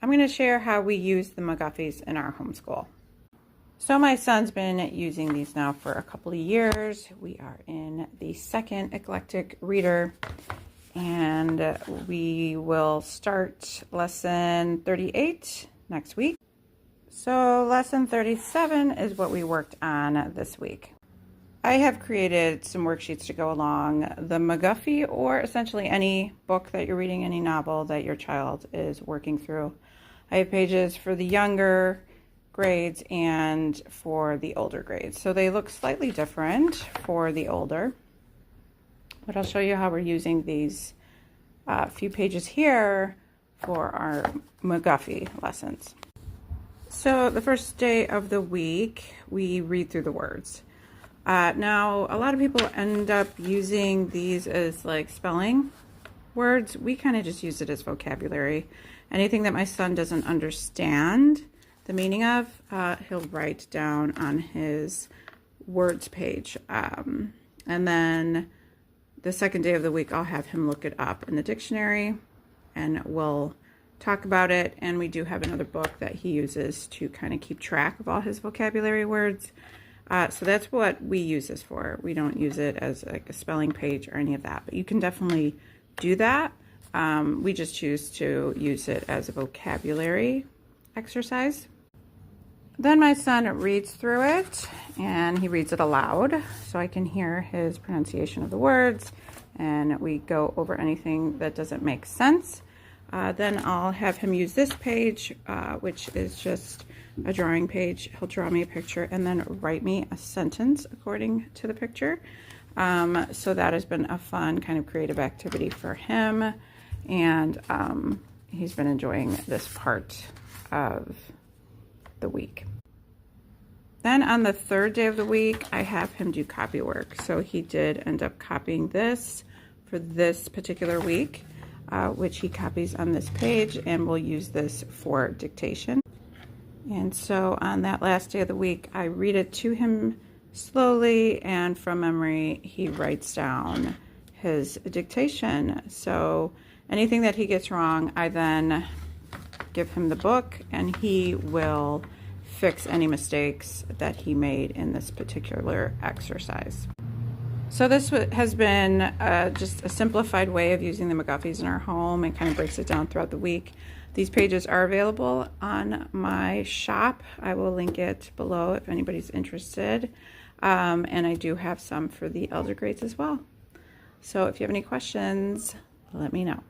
I'm going to share how we use the McGuffies in our homeschool. So my son's been using these now for a couple of years. We are in the second eclectic reader, and we will start lesson 38 next week. So lesson 37 is what we worked on this week. I have created some worksheets to go along the McGuffey, or essentially any book that you're reading, any novel that your child is working through. I have pages for the younger grades and for the older grades. So they look slightly different for the older. But I'll show you how we're using these few pages here for our McGuffey lessons. So the first day of the week, we read through the words. Now, a lot of people end up using these as like spelling words. We kind of just use it as vocabulary. Anything that my son doesn't understand the meaning of, he'll write down on his words page. And then the second day of the week, I'll have him look it up in the dictionary and we'll talk about it. And we do have another book that he uses to kind of keep track of all his vocabulary words. So that's what we use this for. We don't use it as like a spelling page or any of that, but you can definitely do that. We just choose to use it as a vocabulary exercise. Then my son reads through it, and he reads it aloud so I can hear his pronunciation of the words, and we go over anything that doesn't make sense. Then I'll have him use this page, which is just a drawing page. He'll draw me a picture and then write me a sentence according to the picture. So that has been a fun kind of creative activity for him, and he's been enjoying this part of the week. Then on the third day of the week, I have him do copy work. So he did end up copying this for this particular week, which he copies on this page, and we'll use this for dictation. And so on that last day of the week, I read it to him slowly, and from memory, he writes down his dictation. So anything that he gets wrong, I then give him the book, and he will fix any mistakes that he made in this particular exercise. So this has been just a simplified way of using the McGuffies in our home, and kind of breaks it down throughout the week. These pages are available on my shop. I will link it below if anybody's interested. And I do have some for the elder grades as well. So if you have any questions, let me know.